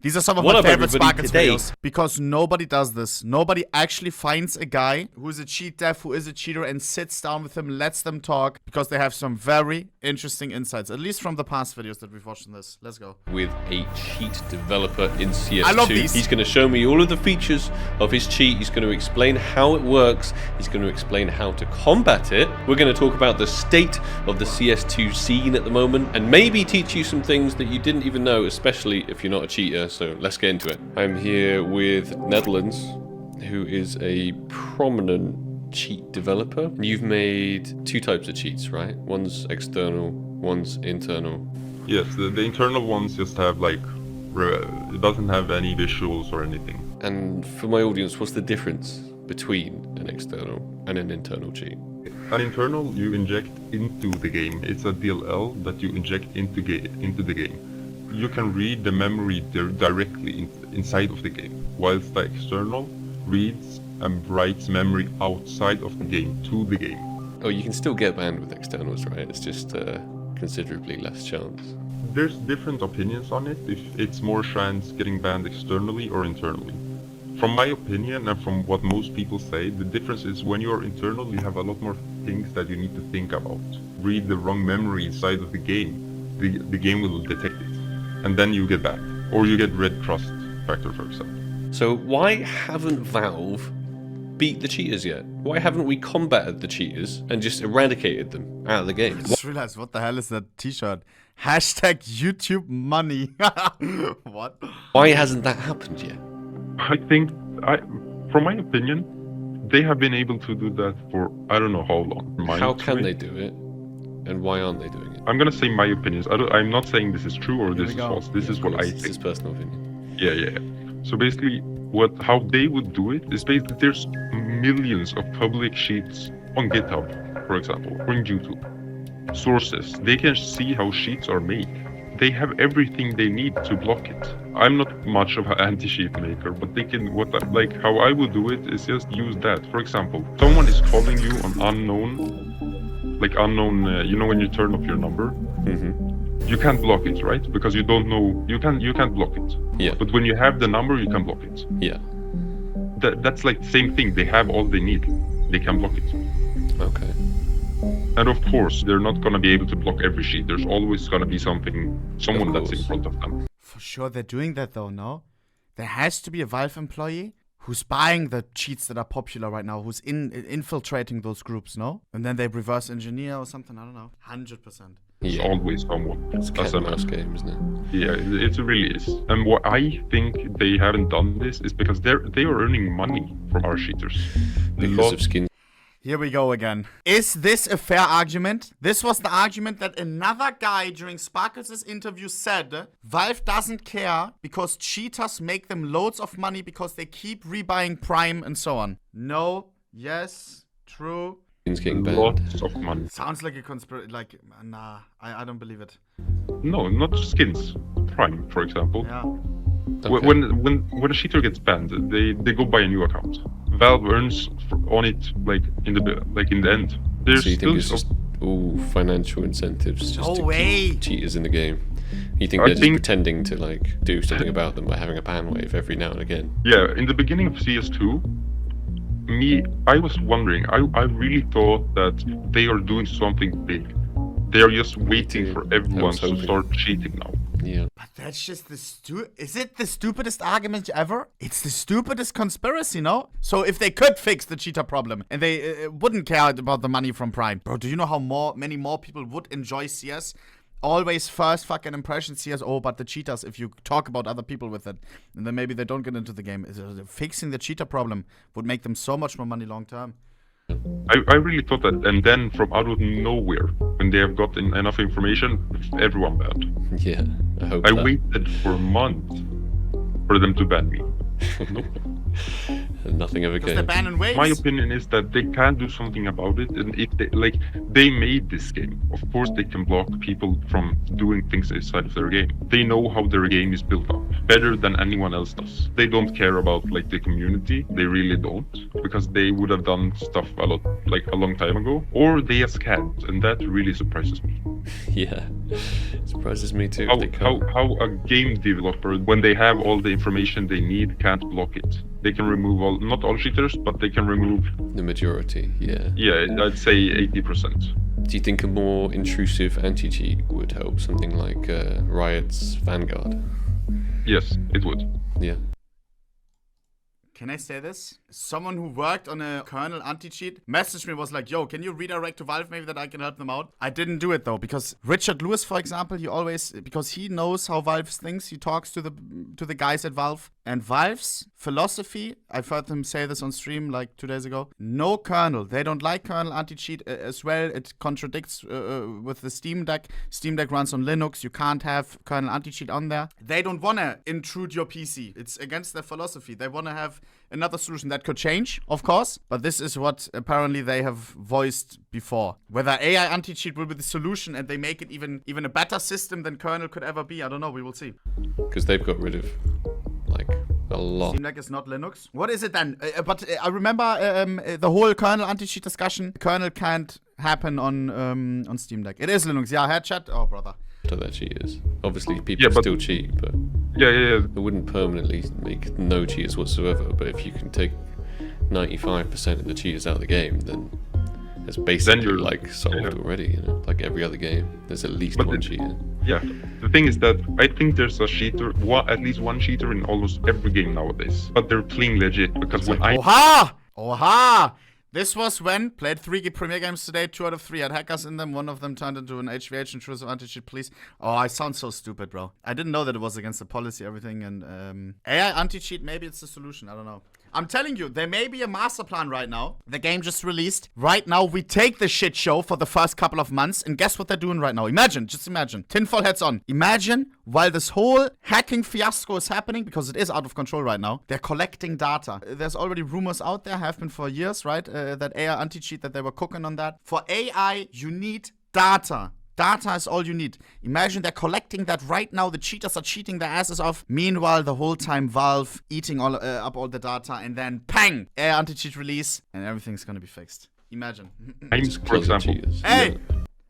These are some of What my up, favorite everybody, Sparkles today? videos. Because nobody does this. Nobody actually finds a guy who is a cheat dev, who is a cheater, and sits down with him, lets them talk, because they have some very interesting insights, at least from the past videos that we've watched in this. Let's go. With a cheat developer in CS2. I love these. He's going to show me all of the features of his cheat. He's going to explain how it works. He's going to explain how to combat it. We're going to talk about the state of the CS2 scene at the moment, and maybe teach you some things that you didn't even know, especially if you're not a cheater. So let's get into it. I'm here with Netherlands, who is a prominent cheat developer. You've made two types of cheats, right? One's external, one's internal. Yes, the internal ones just have like, it doesn't have any visuals or anything. And for my audience, what's the difference between an external and an internal cheat? An internal you inject into the game. It's a DLL that you inject into the game. You can read the memory directly inside of the game, whilst the external reads and writes memory outside of the game to the game. Oh, you can still get banned with externals, right? It's just considerably less chance. There's different opinions on it, if it's more chance getting banned externally or internally. From my opinion and from what most people say, the difference is when you're internal, you have a lot more things that you need to think about. Read the wrong memory inside of the game, the game will detect it. And then you get banned. Or you get red trust factor, for example. So why haven't Valve beat the cheaters yet? Why haven't we combated the cheaters and just eradicated them out of the game? I just realized, what the hell is that t-shirt? Hashtag YouTube money. What? Why hasn't that happened yet? I think, from my opinion, they have been able to do that for I don't know how long. How can they do it? And why aren't they doing it? I'm gonna say my opinions. I'm not saying this is true or this is false. This is what I This is think. personal opinion. Yeah. So basically, how they would do it is basically there's millions of public sheets on GitHub, for example, or in YouTube. Sources. They can see how sheets are made. They have everything they need to block it. I'm not much of an anti-cheat maker, but they can. How I would do it is just use that. For example, someone is calling you on unknown. You know when you turn off your number, you can't block it, right? Because you don't know, you can't block it. Yeah. But when you have the number, you can block it. Yeah. That's like the same thing. They have all they need. They can block it. Okay. And of course, they're not gonna be able to block every sheet. There's always gonna be someone that's in front of them. For sure they're doing that though, no? There has to be a Valve employee who's buying the cheats that are popular right now, who's infiltrating those groups, no? And then they reverse engineer or something, I don't know. 100%. There's Yeah. always someone. It's a cat and mouse game, isn't it? Yeah, it really is. And what I think they haven't done this is because they are earning money from our cheaters. Because of skins. Here we go again. Is this a fair argument? This was the argument that another guy during Sparkles' interview said Valve doesn't care because cheaters make them loads of money because they keep rebuying Prime and so on. No, yes, true. Skins getting banned. Lots of money. Sounds like a conspiracy. Like, nah, I don't believe it. No, not skins. Prime, for example. Yeah. Okay. When a cheater gets banned, they go buy a new account. Valve earns on it in the end. There's So you think still it's just all financial incentives just No to way. keep cheaters in the game? You think I they're just think- pretending to do something about them by having a ban wave every now and again? Yeah, in the beginning of CS2, I was wondering, I really thought that they are doing something big. They are just waiting for everyone to hoping. start cheating now. Yeah. But that's just is it the stupidest argument ever? It's the stupidest conspiracy, no? So if they could fix the cheater problem and they wouldn't care about the money from Prime. Bro, do you know how many more people would enjoy CS? Always first fucking impression CS, but the cheaters, if you talk about other people with it, and then maybe they don't get into the game. Fixing the cheater problem would make them so much more money long term. I really thought that, and then from out of nowhere, when they have gotten enough information, everyone banned. Yeah. I hope I that. waited for a month for them to ban me. Nope. And nothing ever Because came. they're banning waves. My opinion is that they can do something about it, and if they made this game, of course they can block people from doing things inside of their game. They know how their game is built up better than anyone else does. They don't care about the community. They really don't, because they would have done stuff a long time ago, or they just can't, and that really surprises me. Yeah, surprises me too. How, if they can't. how a game developer, when they have all the information they need, can't block it. They can remove not all cheaters, but they can remove, The majority, yeah. yeah, I'd say 80%. Do you think a more intrusive anti-cheat would help? Something like Riot's Vanguard? Yes, it would. Yeah. Can I say this? Someone who worked on a kernel anti-cheat messaged me, was like, yo, can you redirect to Valve maybe that I can help them out? I didn't do it though, because Richard Lewis, for example, because he knows how Valve thinks, he talks to the guys at Valve. And Valve's philosophy, I've heard them say this on stream like 2 days ago, no kernel. They don't like kernel anti-cheat as well. It contradicts with the Steam Deck. Steam Deck runs on Linux. You can't have kernel anti-cheat on there. They don't want to intrude your PC. It's against their philosophy. They want to have another solution that could change, of course. But this is what apparently they have voiced before. Whether AI anti-cheat will be the solution and they make it even a better system than kernel could ever be, I don't know. We will see. Because they've got rid of, like, a lot. Steam Deck is not Linux. What is it then? But I remember the whole kernel anti-cheat discussion. Kernel can't happen on Steam Deck. It is Linux. Yeah, headshot. Oh, brother. So that cheaters. Obviously, people still cheat, but Yeah. it wouldn't permanently make no cheaters whatsoever. But if you can take 95% of the cheaters out of the game, then it's basically you're- like solved already. You know, like every other game, there's at least But one it- cheater. Yeah, the thing is that I think there's a cheater, at least one cheater in almost every game nowadays. But they're playing legit, because when I... Oha! Oha! This was when played 3 Premier games today. 2 out of 3 had hackers in them. One of them turned into an HVH intrusive anti-cheat police. Oh, I sound so stupid, bro. I didn't know that it was against the policy, everything. And AI anti-cheat, maybe it's the solution. I don't know. I'm telling you, there may be a master plan right now. The game just released. Right now, we take the shit show for the first couple of months. And guess what they're doing right now? Imagine, just imagine. Tinfoil hats on. Imagine, while this whole hacking fiasco is happening, because it is out of control right now, they're collecting data. There's already rumors out there, have been for years, right? That AI anti-cheat, that they were cooking on that. For AI, you need data. Data is all you need. Imagine they're collecting that right now. The cheaters are cheating their asses off. Meanwhile, the whole time Valve eating up all the data, and then pang, AI anti-cheat release, and everything's gonna be fixed. Imagine. for example, Hey,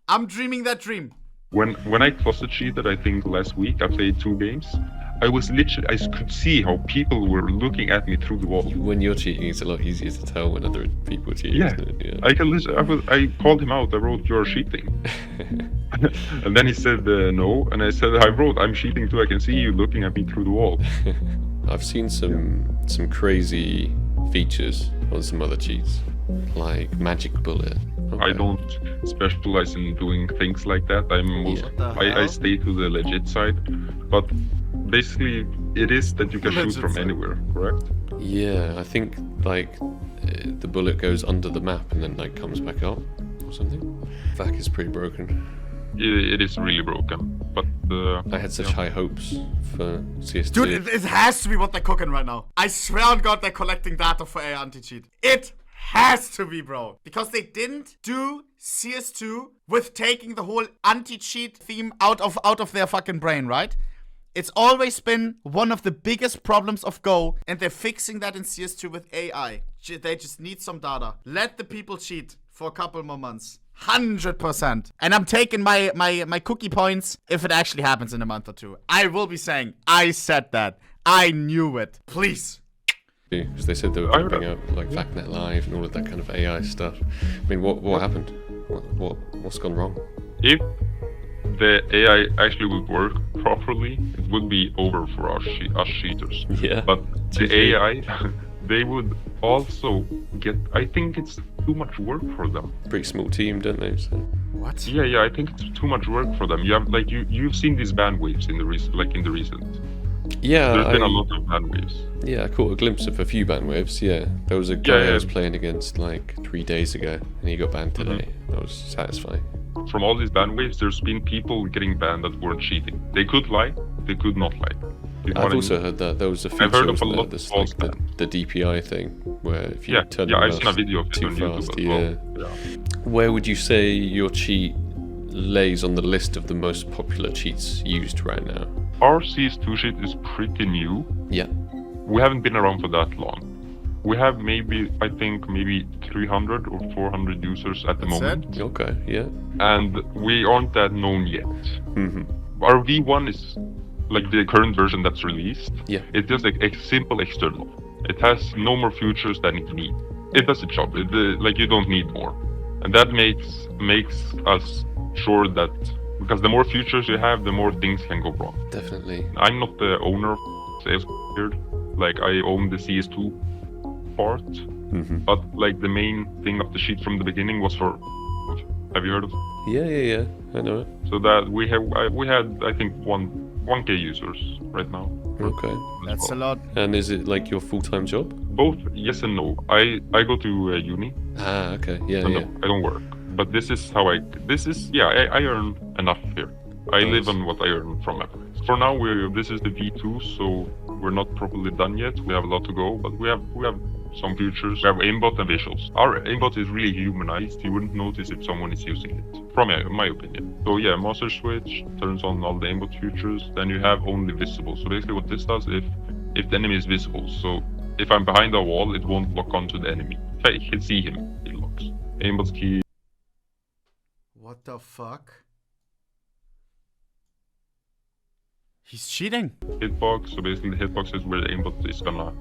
I'm dreaming that dream. when I closet cheated, I think last week, I played 2 games. I could see how people were looking at me through the wall. When you're cheating, it's a lot easier to tell when other people are cheating. Yeah, Isn't it? I can listen. I called him out. I wrote, "You're cheating," and then he said, "No," and I said, "I wrote, I'm cheating too. I can see you looking at me through the wall." I've seen some crazy features on some other cheats, like Magic Bullet. I don't specialize in doing things like that. I stay to the legit side, but basically it is that you can shoot from anywhere, correct? Yeah, I think like the bullet goes under the map and then like comes back up or something. That is pretty broken. It is really broken, but I had such high hopes for CS2. Dude, it has to be what they're cooking right now. I swear on God, they're collecting data for AI anti-cheat. It has to be, bro. Because they didn't do CS2 with taking the whole anti-cheat theme out of their fucking brain, right? It's always been one of the biggest problems of Go, and they're fixing that in CS2 with AI. They just need some data. Let the people cheat for a couple more months. 100%. And I'm taking my cookie points if it actually happens in a month or 2. I will be saying, I said that. I knew it. Please. Because they said they were pumping out like VacNet Live and all of that kind of AI stuff. I mean, what happened? What's gone wrong? if the AI actually would work properly, it would be over for us cheaters. Yeah. But the AI, they would also get. I think it's too much work for them. Pretty small team, don't they? So. What? Yeah, I think it's too much work for them. You have you've seen these band waves in the recent, Yeah, There's been a lot of band waves. Yeah, I caught a glimpse of a few band waves. Yeah, there was a guy I was playing against like 3 days ago, and he got banned today. That was satisfying. From all these band waves, there's been people getting banned that weren't cheating. They could lie, they could not lie. You know I've what I also mean? heard that there was a feature, I've heard of a wasn't lot there, this, of false like bans. the DPI thing, where if you turn yeah, your I've seen a mouse video of it too on fast, YouTube as well. Yeah. Where would you say your cheat lays on the list of the most popular cheats used right now? Our CS2 shit is pretty new. Yeah. We haven't been around for that long. We have maybe 300 or 400 users at the That's moment. Okay, yeah. And we aren't that known yet. Mm-hmm. Our V1 is like the current version that's released. Yeah. It's just like a simple external. It has no more features than it needs. It does its job. Like you don't need more, and that makes us sure that because the more features you have, the more things can go wrong. Definitely. I'm not the owner of CS here. Like I own the CS2 part, Mm-hmm. but like the main thing of the sheet from the beginning was for. Have you heard of? Yeah. I know it. So that we had I think 1K users right now. Okay. That's a lot. And is it like your full-time job? Both yes and no. I go to uni. Ah, okay. Yeah, And yeah. no, I don't work. But this is how I earn enough here. I live on what I earn from it. For now, this is the V2, so we're not properly done yet. We have a lot to go, but we have some features. We have aimbot and visuals. Our aimbot is really humanized. You wouldn't notice if someone is using it, from my opinion. So yeah, master switch turns on all the aimbot features. Then you have only visible. So basically, what this does, if the enemy is visible, so if I'm behind a wall, it won't lock onto the enemy. If I can see him, it locks. Aimbot's key. What the fuck? He's cheating. Hitbox. So basically, the hitbox is where the aimbot is gonna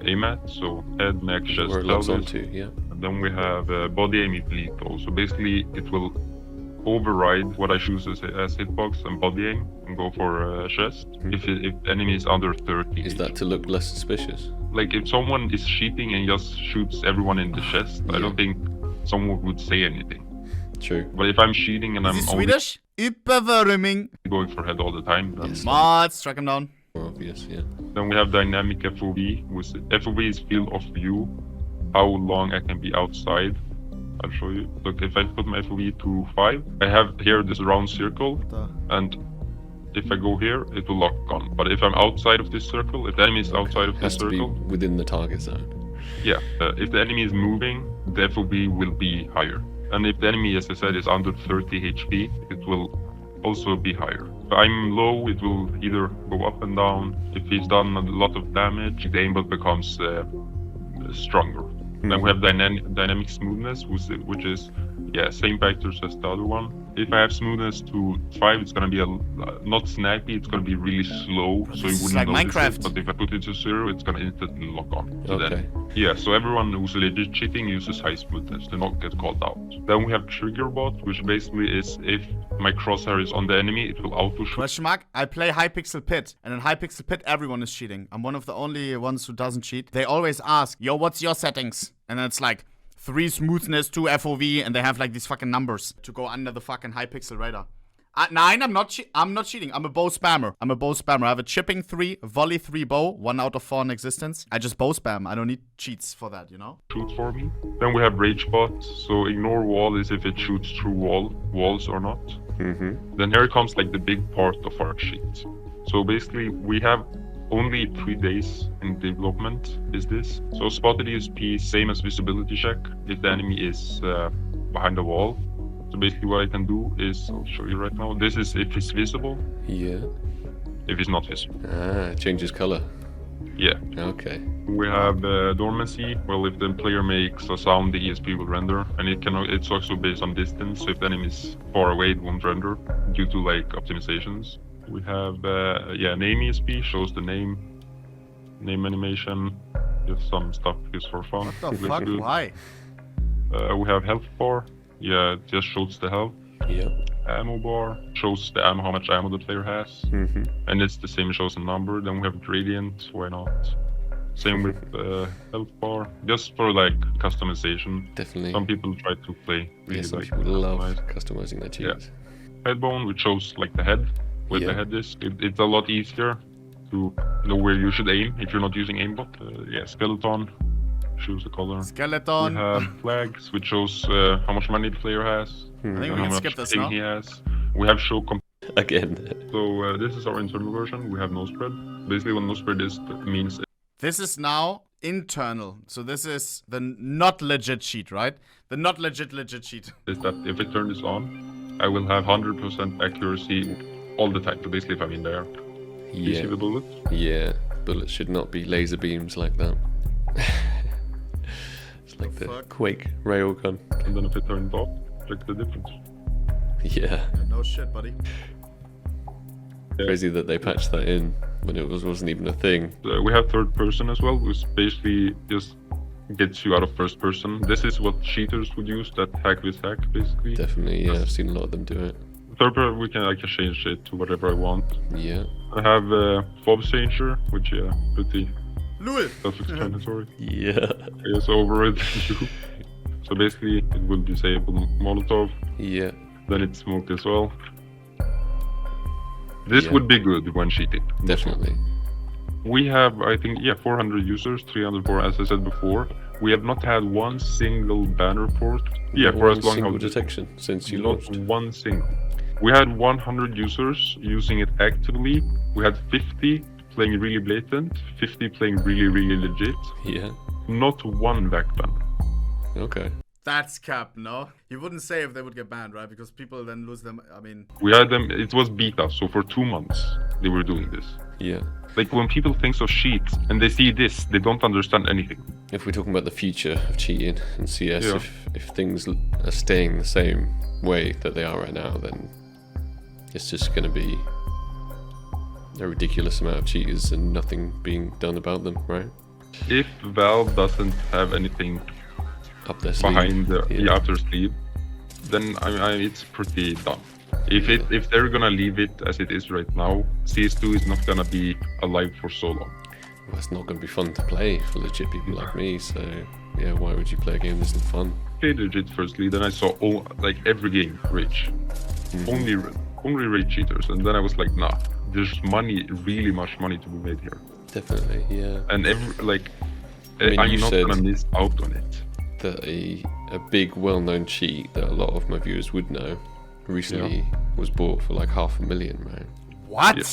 aim at. So head, neck, chest, Where it locks pelvis. onto, yeah. And then we have body aim is lethal. So basically, it will override what I choose as hitbox and body aim and go for chest. If the enemy is under 30. Is that to look less suspicious? Like if someone is cheating and just shoots everyone in the chest, I don't think someone would say anything. True. But if I'm cheating and Is I'm he only Swedish? Überwärming. going for head all the time, then, Yes. Mods, strike him down. More obvious, yeah. then we have dynamic FOV. FOV is field of view, how long I can be outside. I'll show you. Look, if I put my FOV to 5, I have here this round circle, and if I go here, it will lock on. But if I'm outside of this circle, if the enemy is outside of this Has to be circle, within the target zone. yeah, if the enemy is moving, the FOV will be higher. And if the enemy, as I said, is under 30 HP, it will also be higher. If I'm low, it will either go up and down. If he's done a lot of damage, the aimbot becomes stronger. Then we have dynamic smoothness, which is same factors as the other one. If I have smoothness to 5, it's gonna be not snappy. It's gonna be really slow, so you This is wouldn't like notice Minecraft. it. But if I put it to 0, it's gonna instantly lock on. So Okay. so everyone who's legit cheating uses high smoothness to not get called out. Then we have trigger bot, which basically is if my crosshair is on the enemy, it will auto shoot. Question mark? I play Hypixel Pit, and in Hypixel Pit, everyone is cheating. I'm one of the only ones who doesn't cheat. They always ask, yo, what's your settings? And then it's like 3 smoothness, 2 FOV, and they have like these fucking numbers to go under the fucking Hypixel radar. 9, I'm not cheating. I'm a bow spammer. I have a chipping 3, volley 3 bow, 1 out of 4 in existence. I just bow spam. I don't need cheats for that, you know? Shoot for me. Then we have rage bot. So ignore wall is if it shoots through walls or not. Mm-hmm. Then here comes like the big part of our sheet. So basically we have only 3 days in development is this. So spotted ESP, same as visibility check if the enemy is behind the wall. So basically what I can do is, I'll show you right now. This is if it's visible, Yeah. if it's not visible. Ah, changes color. Yeah. Okay. We have dormancy. Well, if the player makes a sound, the ESP will render, and it's also based on distance. So if the enemy is far away, it won't render due to like optimizations. We have name ESP shows the name animation, just some stuff just for fun. What the fuck? Why? We have health bar. Yeah, it just shows the health. Yeah. Ammo bar shows the ammo, how much ammo the player has, Mm-hmm. and it's the same, shows a number. Then we have gradient. Why not? Same with health bar, just for like customization. Definitely. Some people try to play really Some like people love customized. customizing their cheats. Head bone, which shows like the head, where the head is. It's a lot easier to know where you should aim if you're not using aimbot. Skeleton shows the color. Skeleton. We have flags, which shows how much money the player has. I think and we how can much skip this ping now. he has. We have show Again. So this is our internal version. We have no spread. Basically, what no spread is means This is now internal. So this is the not legit cheat, right? The not legit cheat. is that if I turn this on, I will have 100% accuracy all the time. So basically, if I'm in there, you see Yeah. the bullet. Yeah. Bullets should not be laser beams like that. Like the fuck? Quake railgun. And then if I turn it off, check the difference. Yeah. No shit, buddy. Crazy that they patched that in when it wasn't even a thing. We have third person as well, which basically just gets you out of first person. This is what cheaters would use, that hack this hack, basically. Definitely, yeah. I've seen a lot of them do it. Third person, I can change it to whatever I want. Yeah. I have fob changer, which pretty Louis. self-explanatory. Yeah. It's over it. So basically, it will disable Molotov. Yeah. Then it's smoke as well. This Yeah. would be good when cheating. Definitely. We have, I think, 400 users, 304, as I said before. We have not had one single ban report. Yeah, for as long single as detection since you not launched. one single. We had 100 users using it actively. We had 50 playing really blatant, 50 playing really, really legit. Yeah. Not one backban. Okay. That's cap, no? You wouldn't say if they would get banned, right? Because people then lose them. I mean, We had them, it was beta, so for 2 months they were doing this. Yeah. Like when people think of cheats and they see this, they don't understand anything. If we're talking about the future of cheating in CS, Yeah. if things are staying the same way that they are right now, then it's just going to be a ridiculous amount of cheaters and nothing being done about them, right? If Valve doesn't have anything Up their sleeve. behind the Yeah. after sleeve, then it's pretty done. If they're gonna leave it as it is right now, CS2 is not gonna be alive for so long. Well, it's not going to be fun to play for legit people like me, so yeah, why would you play a game that isn't fun? Okay, legit firstly, then I saw like every game rage, only rage cheaters, and then I was like, nah, there's money, really much money to be made here, Definitely, yeah. and I mean, I'm you not said- gonna miss out on it. That a big well-known cheat that a lot of my viewers would know recently was bought for like $500,000, right? what? Yeah.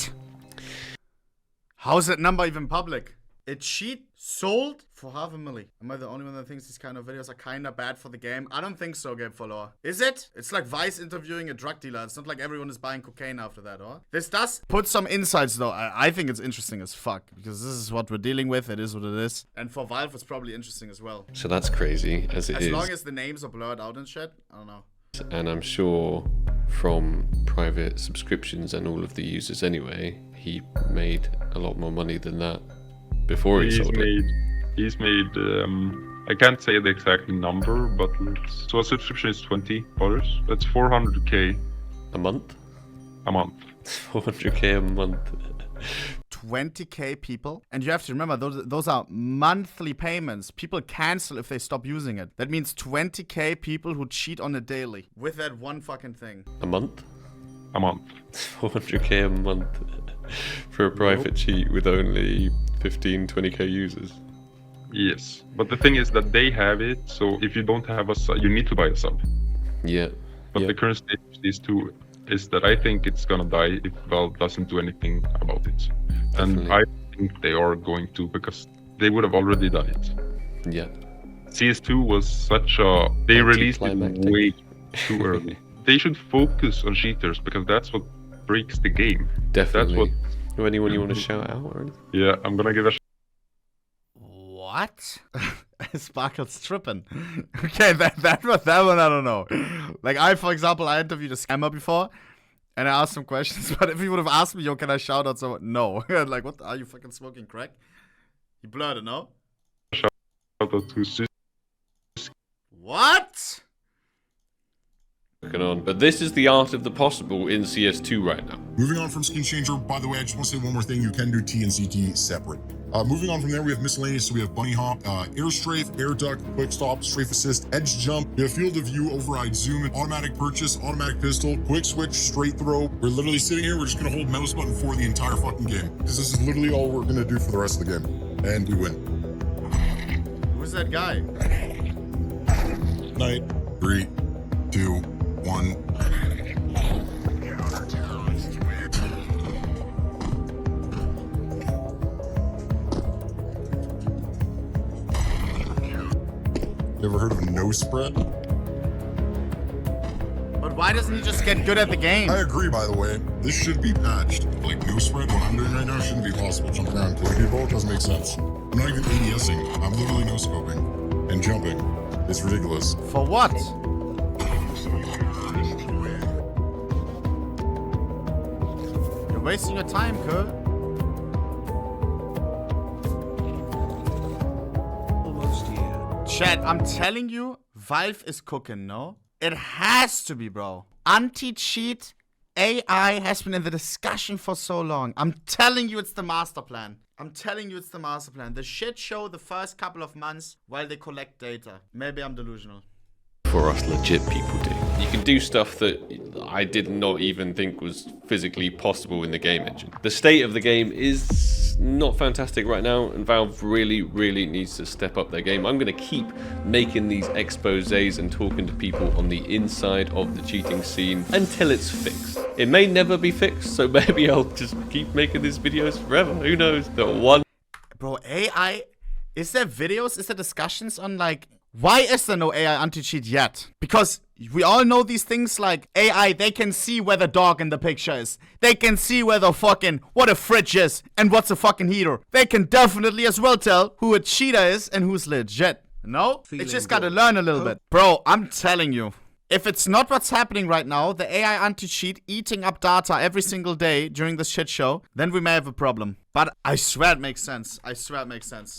How is that number even public? A cheat sold for $500,000. Am I the only one that thinks these kind of videos are kinda bad for the game? I don't think so, game follower. Is it? It's like Vice interviewing a drug dealer. It's not like everyone is buying cocaine after that, or? This does put some insights, though. I think it's interesting as fuck. Because this is what we're dealing with. It is what it is. And for Valve, it's probably interesting as well. So that's crazy, as it As is. long as the names are blurred out and shit, I don't know. And I'm sure from private subscriptions and all of the users anyway, he made a lot more money than that before he sold it. He's made I can't say the exact number, but so a subscription is $20. That's $400K A month? a month. 400K a month. 20k people, and you have to remember those are monthly payments. People cancel if they stop using it. That means 20k people who cheat on it daily with that one fucking thing. A month? A month. 400K a month for a private cheat with only 15-20k users. Yes, but the thing is that they have it, so if you don't have a sub, you need to buy a sub. Yeah. But Yeah. the current state of these two is that I think it's gonna die if Valve doesn't do anything about it. And Definitely. I think they are going to, because they would have already done it. Yeah. CS2 was such a... They released it Anticlimactic. way too early. They should focus on cheaters, because that's what breaks the game. Definitely. That's Anyone you want to shout out or anything? Yeah, I'm gonna give a What? Sparkle's tripping. Okay, that one I don't know. Like for example, I interviewed a scammer before, and I asked him questions. But if he would have asked me, "Yo, can I shout out someone?" No. Like, what? Are you fucking smoking crack? He blurred it, no? shout out to Sis. What? Working on. But this is the art of the possible in CS2 right now. Moving on from Skin Changer, by the way, I just want to say one more thing. You can do T and CT separate. Moving on from there, we have miscellaneous. So we have Bunny Hop, Air Strafe, Air Duck, Quick Stop, Strafe Assist, Edge Jump. We have Field of View, Override Zoom, Automatic Purchase, Automatic Pistol, Quick Switch, Straight Throw. We're literally sitting here. We're just going to hold mouse button for the entire fucking game. Because this is literally all we're going to do for the rest of the game. And we win. Who's that guy? Night. 3, 2, 1. You ever heard of no spread? But why doesn't he just get good at the game? I agree, by the way. This should be patched. Like, no spread, what I'm doing right now shouldn't be possible. Jumping around killing people, it doesn't make sense. I'm not even ADSing. I'm literally no scoping. and jumping. It's ridiculous. For what? You're wasting your time, Kurt. Chat, I'm telling you, Valve is cooking, no? It has to be, bro. Anti-cheat AI has been in the discussion for so long. I'm telling you it's the master plan. I'm telling you it's the master plan. The shit show the first couple of months while they collect data. Maybe I'm delusional. For us legit people do. You can do stuff that I did not even think was physically possible in the game engine. The state of the game is not fantastic right now, and Valve really needs to step up their game. I'm going to keep making these exposés and talking to people on the inside of the cheating scene until it's fixed. It may never be fixed, so maybe I'll just keep making these videos forever. Who knows? Bro, AI, is there videos, is there discussions on like, why is there no AI anti-cheat yet? Because we all know these things like AI, they can see where the dog in the picture is. They can see where the fucking, what a fridge is and what's a fucking heater. They can definitely as well tell who a cheater is and who's legit. No? It's just gotta learn a little bit. Bro, I'm telling you. If it's not what's happening right now, the AI anti-cheat eating up data every single day during this shit show, then we may have a problem. But I swear it makes sense. I swear it makes sense.